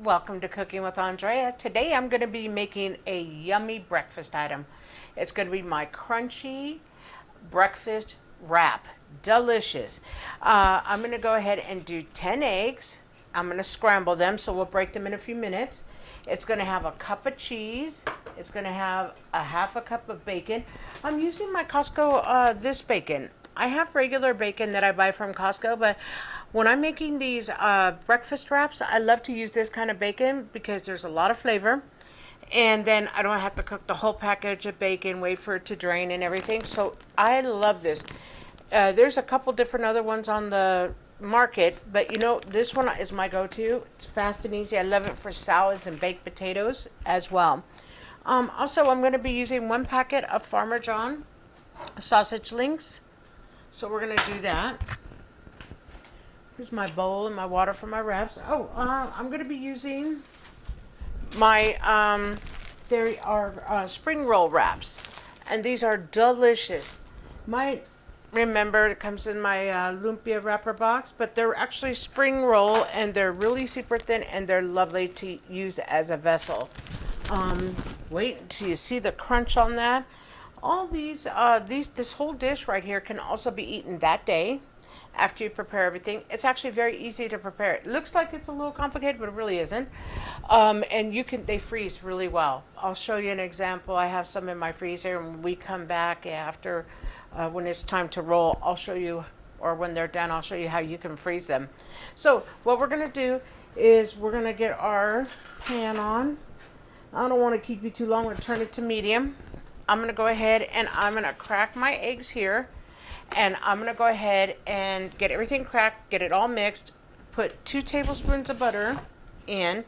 Welcome to Cooking with Andrea. Today I'm going to be making a yummy breakfast item. It's going to be my crunchy breakfast wrap. Delicious. I'm going to go ahead and do 10 eggs. I'm going to scramble them, so we'll break them in a few minutes. It's going to have a cup of cheese. It's going to have a half a cup of bacon. I'm using my Costco this bacon. I have regular bacon that I buy from Costco, but when I'm making these breakfast wraps, I love to use this kind of bacon because there's a lot of flavor. And then I don't have to cook the whole package of bacon, wait for it to drain and everything. So I love this. There's a couple different other ones on the market, but you know, this one is my go-to. It's fast and easy. I love it for salads and baked potatoes as well. Also, I'm going to be using 1 packet of Farmer John sausage links. So we're going to do that. Here's my bowl and my water for my wraps. I'm going to be using my, there are spring roll wraps. And these are delicious. Remember, it comes in my lumpia wrapper box, but they're actually spring roll and they're really super thin and they're lovely to use as a vessel. Wait until you see the crunch on that. All this whole dish right here can also be eaten that day after you prepare everything. It's actually very easy to prepare. It looks like it's a little complicated, but it really isn't. And they freeze really well. I'll show you an example. I have some in my freezer, and when we come back after, when it's time to roll, I'll show you, or when they're done, I'll show you how you can freeze them. So what we're gonna do is we're gonna get our pan on. I don't want to keep you too long. I'm gonna turn it to medium. I'm gonna go ahead and I'm gonna crack my eggs here. And I'm going to go ahead and get everything cracked, get it all mixed, put 2 tablespoons of butter in.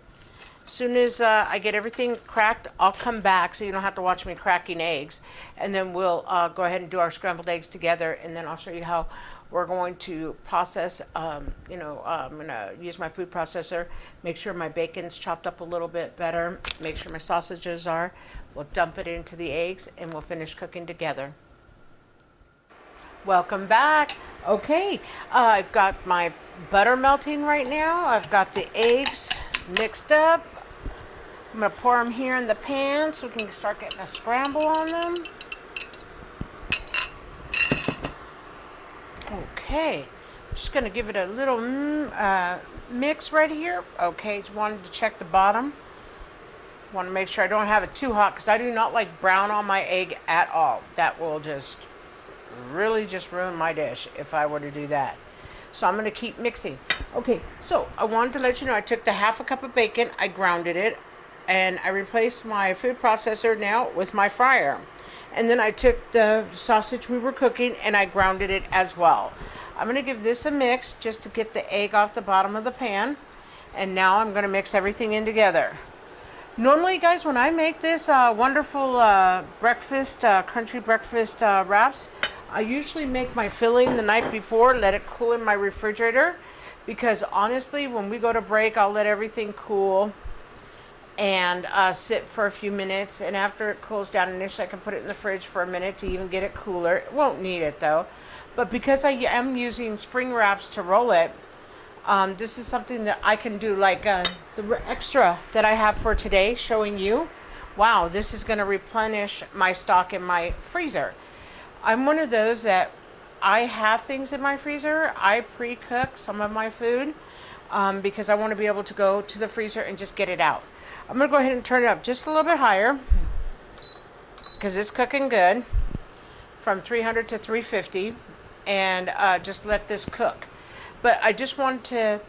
As soon as I get everything cracked, I'll come back so you don't have to watch me cracking eggs. And then we'll go ahead and do our scrambled eggs together, and then I'll show you how we're going to process. I'm going to use my food processor, make sure my bacon's chopped up a little bit better, make sure my sausages are. We'll dump it into the eggs, and we'll finish cooking together. Welcome back. Okay, I've got my butter melting right now. I've got the eggs mixed up. I'm going to pour them here in the pan so we can start getting a scramble on them. Okay, I'm just going to give it a little mix right here. Okay, just wanted to check the bottom. Want to make sure I don't have it too hot because I do not like brown on my egg at all. That will really just ruin my dish if I were to do that. So I'm going to keep mixing. Okay, so I wanted to let you know I took the half a cup of bacon, I grounded it, and I replaced my food processor now with my fryer. And then I took the sausage we were cooking and I grounded it as well. I'm going to give this a mix just to get the egg off the bottom of the pan. And now I'm going to mix everything in together. Normally, guys, when I make this wonderful breakfast, crunchy breakfast wraps, I usually make my filling the night before, let it cool in my refrigerator, because honestly, when we go to break, I'll let everything cool and sit for a few minutes, and after it cools down initially, I can put it in the fridge for a minute to even get it cooler. It won't need it though, but because I am using spring wraps to roll it, this is something that I can do, like the extra that I have for today, showing you. Wow, this is going to replenish my stock in my freezer. I'm one of those that I have things in my freezer. I pre-cook some of my food because I want to be able to go to the freezer and just get it out. I'm going to go ahead and turn it up just a little bit higher because it's cooking good, from 300 to 350, and just let this cook. But I just want to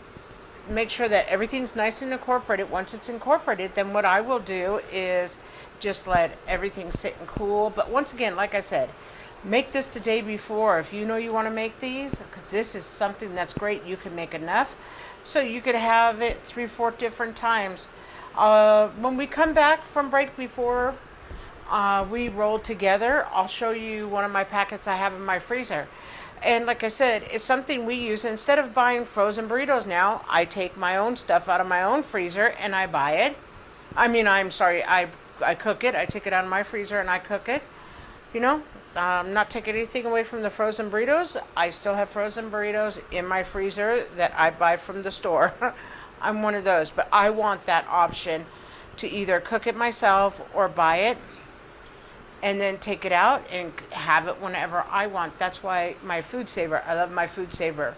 make sure that everything's nice and incorporated. Once it's incorporated, then what I will do is just let everything sit and cool. But once again, like I said, make this the day before if you know you want to make these, because this is something that's great. You can make enough so you could have it 3-4 different times. When we come back from break, before we roll together, I'll show you one of my packets I have in my freezer. And like I said, it's something we use. Instead of buying frozen burritos now, I take my own stuff out of my own freezer and I buy it. I cook it. I take it out of my freezer and I cook it. You know, I'm not taking anything away from the frozen burritos. I still have frozen burritos in my freezer that I buy from the store. I'm one of those, but I want that option to either cook it myself or buy it and then take it out and have it whenever I want. That's why my food saver, I love my food saver.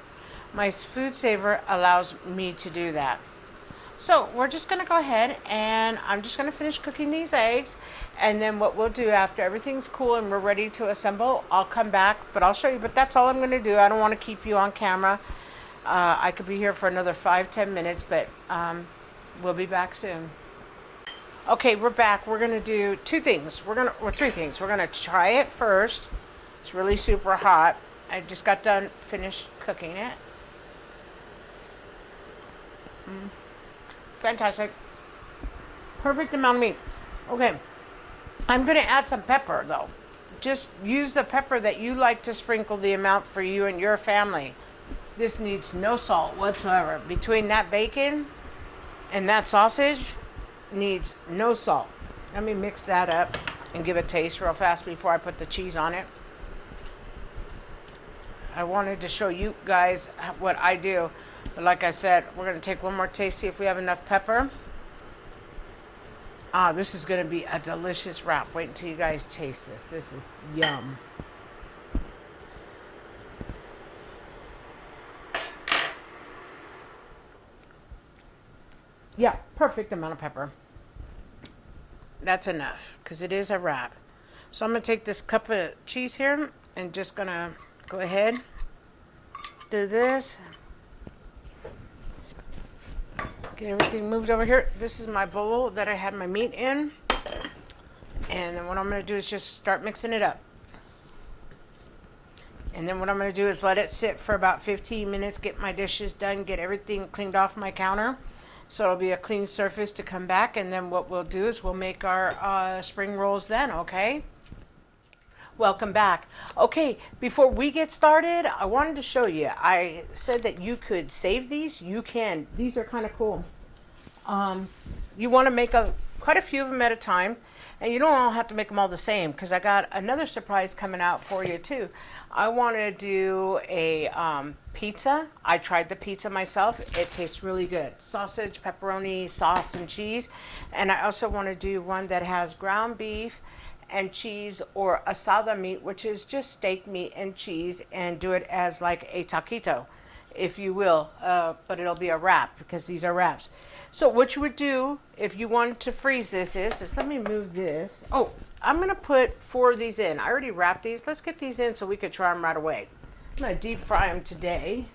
My food saver allows me to do that. So we're just gonna go ahead and I'm just gonna finish cooking these eggs, and then what we'll do after everything's cool and we're ready to assemble, I'll come back, but I'll show you, but that's all I'm gonna do. I don't wanna keep you on camera. I could be here for another 5-10 minutes, but we'll be back soon. Okay, we're back. We're gonna do three things. We're gonna try it first. It's really super hot. I just got done finished cooking it. Fantastic. Perfect amount of meat. Okay, I'm gonna add some pepper though. Just use the pepper that you like to sprinkle the amount for you and your family. This needs no salt whatsoever. Between that bacon and that sausage, needs no salt. Let me mix that up and give it a taste real fast before I put the cheese on it. I wanted to show you guys what I do, but like I said, we're going to take one more taste, see if we have enough pepper. This is going to be a delicious wrap. Wait until you guys taste this. This is yum. Yeah, perfect amount of pepper. That's enough because it is a wrap. So I'm going to take this cup of cheese here and just going to go ahead, do this. Get everything moved over here. This is my bowl that I had my meat in. And then what I'm going to do is just start mixing it up. And then what I'm going to do is let it sit for about 15 minutes, get my dishes done, get everything cleaned off my counter. So it'll be a clean surface to come back, and then what we'll do is we'll make our spring rolls then, okay? Welcome back. Okay, before we get started, I wanted to show you. I said that you could save these. You can. These are kind of cool. You want to make quite a few of them at a time, and you don't all have to make them all the same because I got another surprise coming out for you too. I want to do a pizza. I tried the pizza myself. It tastes really good. Sausage, pepperoni, sauce, and cheese. And I also want to do one that has ground beef and cheese, or asada meat, which is just steak meat and cheese, and do it as like a taquito, if you will. But it'll be a wrap because these are wraps. So what you would do if you wanted to freeze this is let me move this. Oh, I'm going to put 4 of these in. I already wrapped these. Let's get these in so we could try them right away. I'm going to deep fry them today.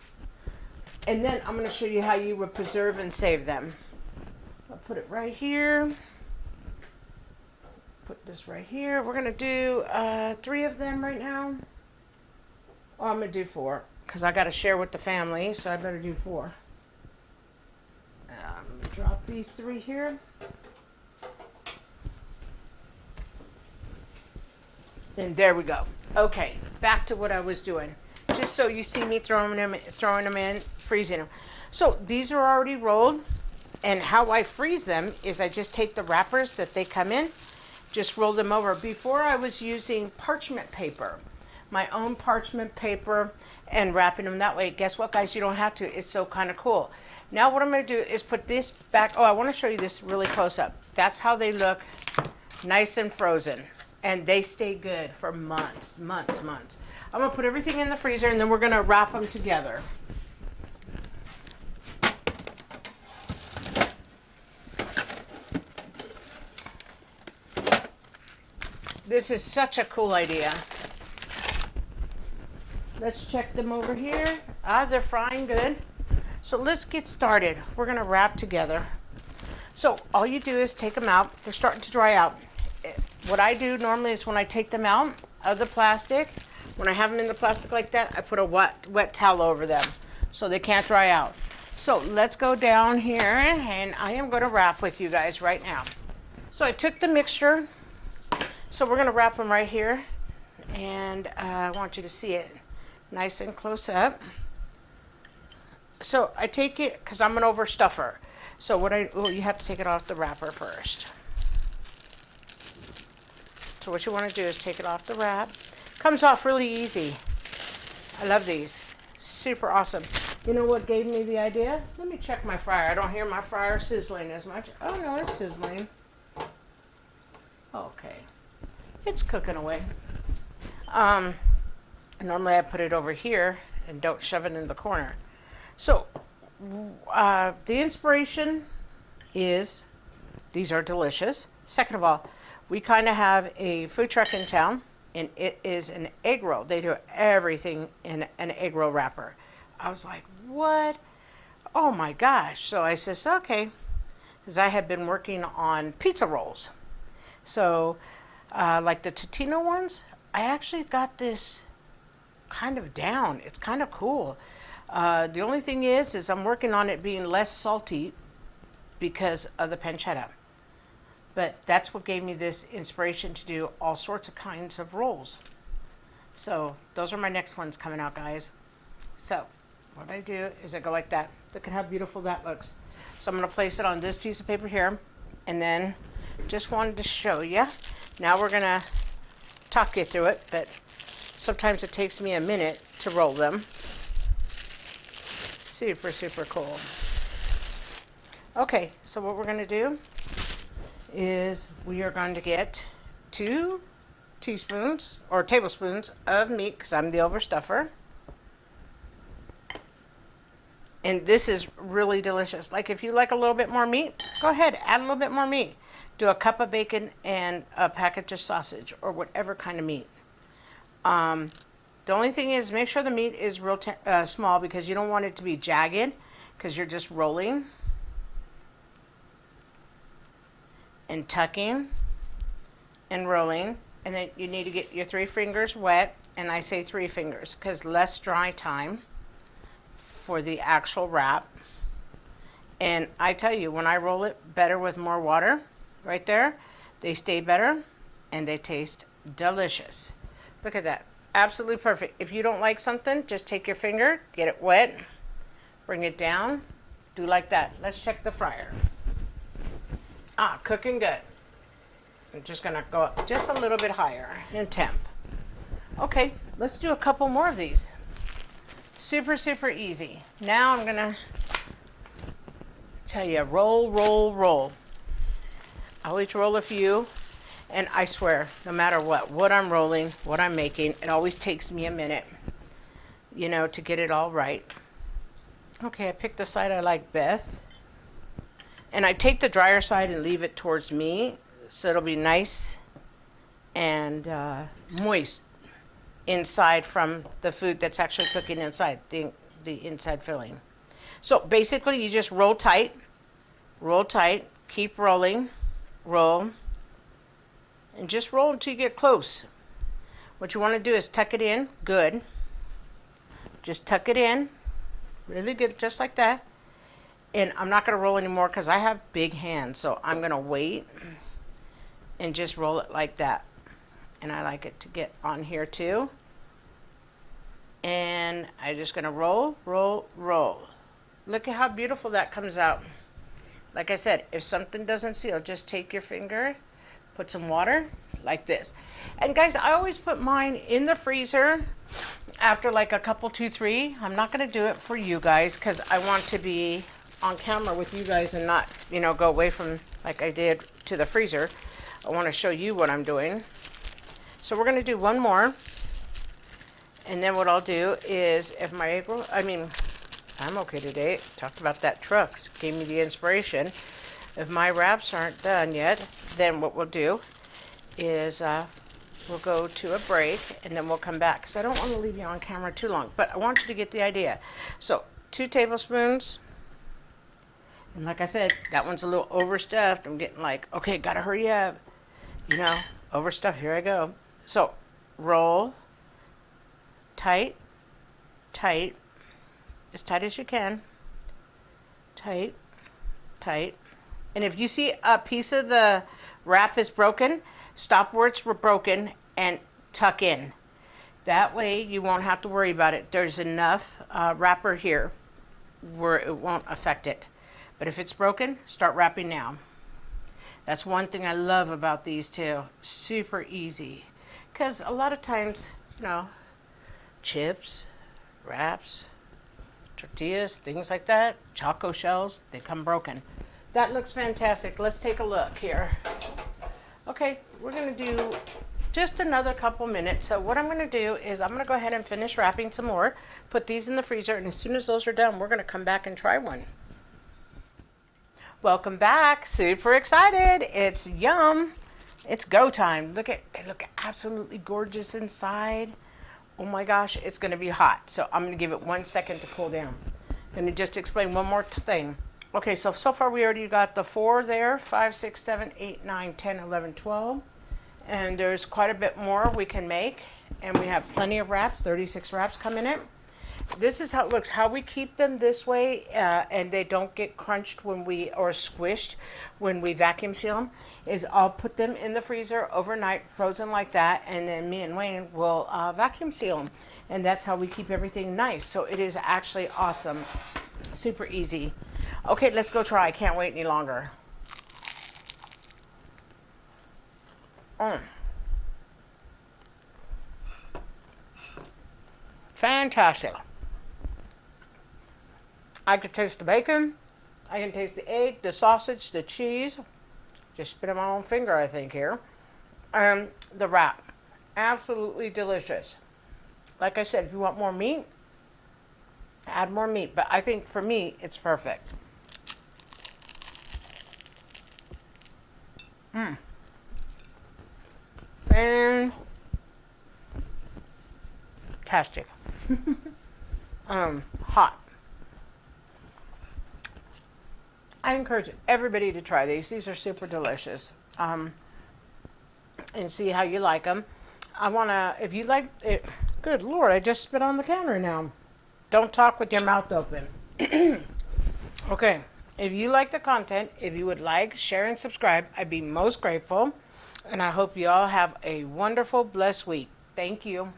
And then I'm going to show you how you would preserve and save them. I'll put it right here. Put this right here. We're going to do 3 of them right now. Oh, I'm going to do 4 because I got to share with the family, so I better do 4. I'm going to drop these 3 here. And there we go. Okay, back to what I was doing. Just so you see me throwing them in, freezing them. So these are already rolled, and how I freeze them is I just take the wrappers that they come in, just roll them over. Before I was using parchment paper, my own parchment paper, and wrapping them that way. Guess what, guys? You don't have to. It's so kind of cool. Now what I'm going to do is put this back. Oh, I want to show you this really close up. That's how they look, nice and frozen. And they stay good for months, months, months. I'm going to put everything in the freezer, and then we're going to wrap them together. This is such a cool idea. Let's check them over here. They're frying good. So let's get started. We're going to wrap together. So all you do is take them out. They're starting to dry out. What I do normally is when I take them out of the plastic, when I have them in the plastic like that, I put a wet towel over them so they can't dry out. So let's go down here, and I am going to wrap with you guys right now. So I took the mixture. So we're going to wrap them right here, and I want you to see it nice and close up. So I take it because I'm an overstuffer. So you have to take it off the wrapper first. So what you want to do is take it off the wrap. Comes off really easy. I love these. Super awesome. You know what gave me the idea? Let me check my fryer. I don't hear my fryer sizzling as much. Oh no, it's sizzling. Okay. It's cooking away. Normally I put it over here and don't shove it in the corner. So the inspiration is these are delicious. Second of all, we kind of have a food truck in town, and it is an egg roll. They do everything in an egg roll wrapper. I was like, what? Oh my gosh. So I says, okay, because I have been working on pizza rolls. So like the Totino ones, I actually got this kind of down. It's kind of cool. The only thing is I'm working on it being less salty because of the pancetta. But that's what gave me this inspiration to do all sorts of kinds of rolls. So those are my next ones coming out, guys. So what I do is I go like that. Look at how beautiful that looks. So I'm going to place it on this piece of paper here, and then just wanted to show you. Now we're going to talk you through it, but sometimes it takes me a minute to roll them. Super, super cool. Okay, so what we're going to do is we are going to get 2 teaspoons or tablespoons of meat, because I'm the overstuffer. And this is really delicious. Like if you like a little bit more meat, go ahead, add a little bit more meat. Do a cup of bacon and a package of sausage or whatever kind of meat. The only thing is make sure the meat is real small, because you don't want it to be jagged, because you're just rolling and tucking and rolling. And then you need to get your 3 fingers wet, and I say 3 fingers because less dry time for the actual wrap. And I tell you, when I roll it better with more water, right there, they stay better and they taste delicious. Look at that. Absolutely perfect. If you don't like something, just take your finger, get it wet, bring it down, do like that. Let's check the fryer. Cooking good. I'm just gonna go up just a little bit higher in temp. Okay, let's do a couple more of these. Super, super easy. Now I'm gonna tell you, roll, roll, roll. I always roll a few, and I swear, no matter what I'm rolling, what I'm making, it always takes me a minute, you know, to get it all right. Okay, I picked the side I like best. And I take the drier side and leave it towards me, so it'll be nice and moist inside from the food that's actually cooking inside, the inside filling. So basically you just roll tight, keep rolling, roll, and just roll until you get close. What you want to do is tuck it in good. Just tuck it in really good, just like that. And I'm not going to roll anymore because I have big hands, so I'm going to wait and just roll it like that. And I like it to get on here too. And I'm just going to roll, roll, roll. Look at how beautiful that comes out. Like I said, if something doesn't seal, just take your finger, put some water like this. And guys, I always put mine in the freezer after like a couple, 2, 3. I'm not going to do it for you guys because I want to be on camera with you guys and not, you know, go away from like I did to the freezer. I want to show you what I'm doing. So we're going to do one more. And then what I'll do is, if my egg roll, I'm okay today. Talked about that truck, gave me the inspiration. If my wraps aren't done yet, then what we'll do is we'll go to a break and then we'll come back. Because I don't want to leave you on camera too long, but I want you to get the idea. So 2 tablespoons. And like I said, that one's a little overstuffed. I'm getting like, okay, gotta hurry up. You know, overstuffed, here I go. So roll, tight, tight, as tight as you can, tight, tight. And if you see a piece of the wrap is broken, stop where it's broken and tuck in. That way you won't have to worry about it. There's enough wrapper here where it won't affect it. But if it's broken, start wrapping now. That's one thing I love about these too. Super easy. Because a lot of times, you know, chips, wraps, tortillas, things like that, choco shells, they come broken. That looks fantastic. Let's take a look here. Okay, we're gonna do just another couple minutes. So what I'm gonna do is I'm gonna go ahead and finish wrapping some more, put these in the freezer, and as soon as those are done, we're gonna come back and try one. Welcome back, super excited. It's yum. It's go time. Look at, they look absolutely gorgeous inside. Oh my gosh, it's gonna be hot. So I'm gonna give it 1 second to cool down. Gonna just explain one more thing. Okay, so far we already got the 4 there, 5, 6, 7, 8, 9, 10, 11, 12. And there's quite a bit more we can make. And we have plenty of wraps, 36 wraps come in it. This is how it looks. How we keep them this way and they don't get crunched when we, or squished when we vacuum seal them, is I'll put them in the freezer overnight, frozen like that, and then me and Wayne will vacuum seal them. And that's how we keep everything nice. So it is actually awesome. Super easy. Okay, let's go try. I can't wait any longer. Fantastic. I can taste the bacon. I can taste the egg, the sausage, the cheese. Just spit on my own finger, I think, here. And the wrap. Absolutely delicious. Like I said, if you want more meat, add more meat. But I think for me, it's perfect. Fantastic. Hot. I encourage everybody to try these. These are super delicious. And see how you like them. I want to, if you like it, good Lord, I just spit on the counter now. Don't talk with your mouth open. Okay, if you like the content, if you would like, share, and subscribe, I'd be most grateful. And I hope you all have a wonderful, blessed week. Thank you.